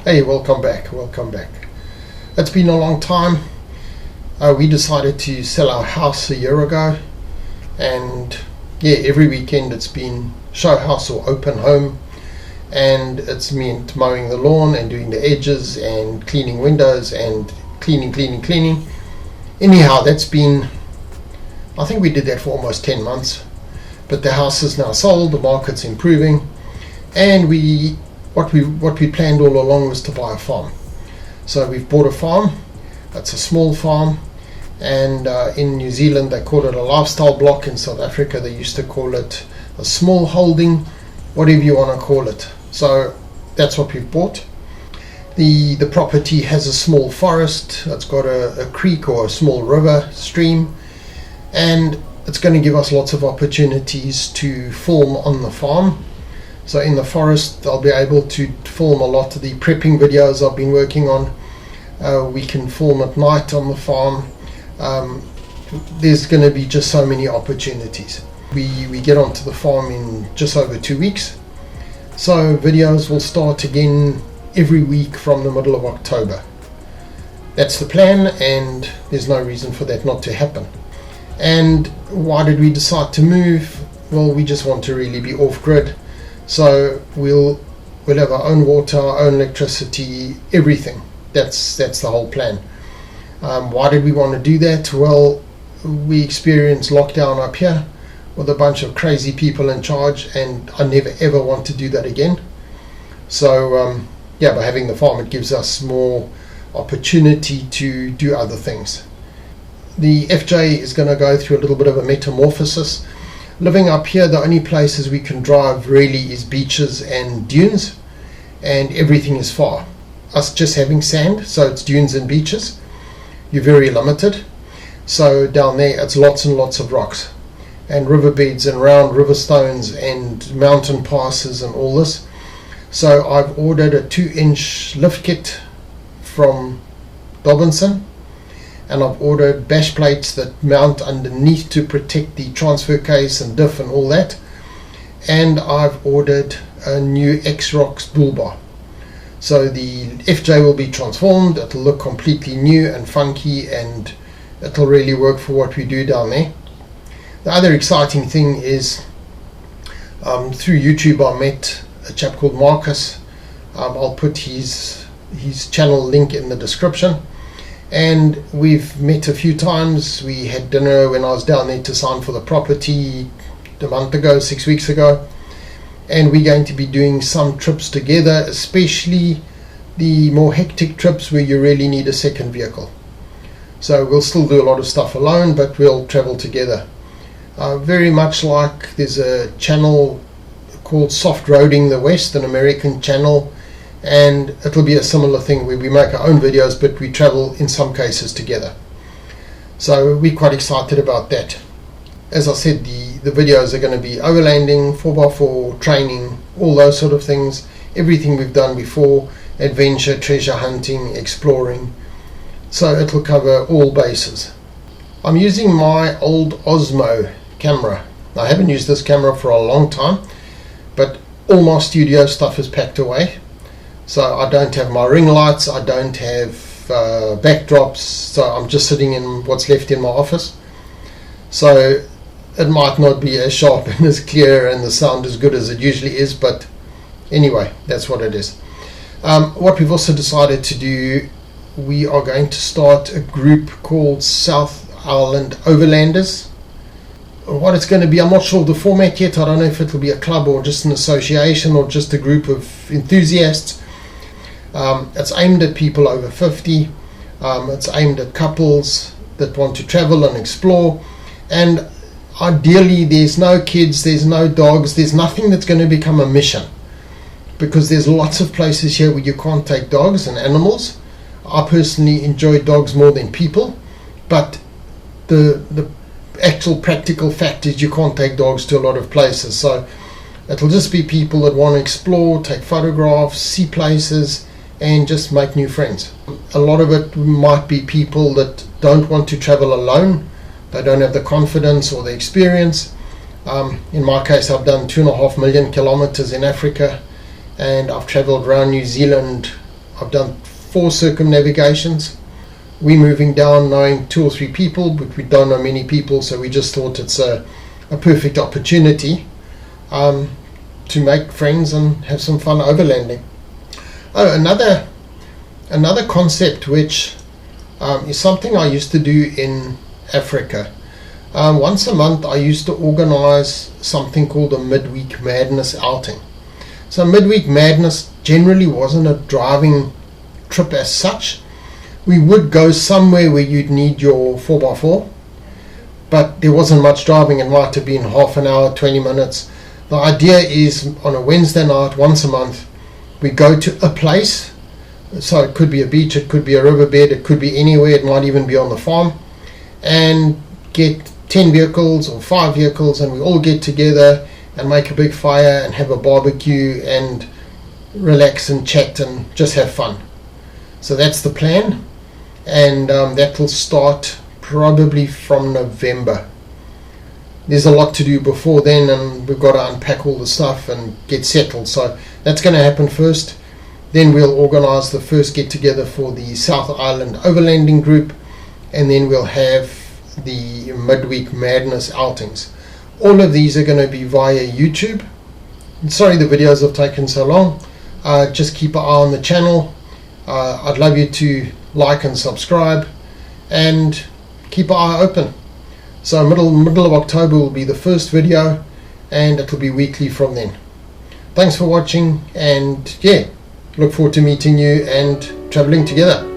Hey, welcome back. It's been a long time. We decided to sell our house a year ago, and every weekend it's been show house or open home, and it's meant mowing the lawn and doing the edges and cleaning windows and cleaning. Anyhow, that's been, I think we did that for almost 10 months, but the house is now sold, the market's improving, and what we planned all along was to buy a farm. So we've bought a farm. It's a small farm, and in New Zealand they call it a lifestyle block. In South Africa they used to call it a small holding, whatever you want to call it. So that's what we've bought. The property has a small forest. It's got a creek or a small river stream, and it's going to give us lots of opportunities to film on the farm. So in the forest I'll be able to film a lot of the prepping videos I've been working on. We can film at night on the farm. There's going to be just so many opportunities. We get onto the farm in just over 2 weeks. So videos will start again every week from the middle of October. That's the plan, and there's no reason for that not to happen. And why did we decide to move? Well, we just want to really be off-grid. So we'll have our own water, our own electricity, everything. That's the whole plan. Why did we want to do that? Well, we experienced lockdown up here with a bunch of crazy people in charge, and I never ever want to do that again. So by having the farm, it gives us more opportunity to do other things. The FJ is going to go through a little bit of a metamorphosis. Living up here, the only places we can drive really is beaches and dunes, and everything is far. Us just having sand, so it's dunes and beaches, you're very limited. So down there it's lots and lots of rocks and riverbeds and round river stones and mountain passes and all this. So I've ordered a 2-inch lift kit from Dobinson, and I've ordered bash plates that mount underneath to protect the transfer case and diff and all that. And I've ordered a new X-Rocks bull bar. So the FJ will be transformed. It'll look completely new and funky, and it'll really work for what we do down there. The other exciting thing is through YouTube I met a chap called Marcus. I'll put his channel link in the description. And we've met a few times. We had dinner when I was down there to sign for the property a month ago, 6 weeks ago. And we're going to be doing some trips together, especially the more hectic trips where you really need a second vehicle. So we'll still do a lot of stuff alone, but we'll travel together. Very much like there's a channel called Soft Roading the West, an American channel, and it'll be a similar thing where we make our own videos, but we travel in some cases together. So we're quite excited about that. As I said, the videos are going to be overlanding, 4x4, training, all those sort of things, everything we've done before, adventure, treasure hunting, exploring. So it'll cover all bases. I'm using my old Osmo camera. I haven't used this camera for a long time, but all my studio stuff is packed away. So I don't have my ring lights, I don't have backdrops, so I'm just sitting in what's left in my office. So it might not be as sharp and as clear and the sound as good as it usually is, but anyway, that's what it is. What we've also decided to do, we are going to start a group called South Island Overlanders. What it's going to be, I'm not sure of the format yet. I don't know if it'll be a club or just an association or just a group of enthusiasts. It's aimed at people over 50. It's aimed at couples that want to travel and explore, and ideally there's no kids, there's no dogs, there's nothing that's going to become a mission, because there's lots of places here where you can't take dogs and animals. I personally enjoy dogs more than people, but the actual practical fact is you can't take dogs to a lot of places. So it'll just be people that want to explore, take photographs, see places, and just make new friends. A lot of it might be people that don't want to travel alone. They don't have the confidence or the experience. In my case, I've done 2.5 million kilometers in Africa, and I've traveled around New Zealand I've done 4 circumnavigations. We're moving down knowing 2 or 3 people, but we don't know many people, so we just thought it's a perfect opportunity to make friends and have some fun overlanding. Oh, another concept which is something I used to do in Africa. Once a month I used to organize something called a Midweek Madness outing. So Midweek Madness generally wasn't a driving trip as such. We would go somewhere where you'd need your 4x4, but there wasn't much driving. It might have been half an hour, 20 minutes. The idea is on a Wednesday night, once a month, we go to a place. So it could be a beach, it could be a riverbed, it could be anywhere, it might even be on the farm, and get 10 vehicles or 5 vehicles, and we all get together and make a big fire and have a barbecue and relax and chat and just have fun. So that's the plan, and that will start probably from November. There's a lot to do before then, and we've got to unpack all the stuff and get settled, so that's going to happen first. Then we'll organise the first get together for the South Island Overlanding group, and then we'll have the Midweek Madness outings. All of these are going to be via YouTube. Sorry the videos have taken so long. Just keep an eye on the channel. I'd love you to like and subscribe and keep an eye open. So middle of October will be the first video, and it'll be weekly from then. Thanks for watching, and yeah, look forward to meeting you and traveling together.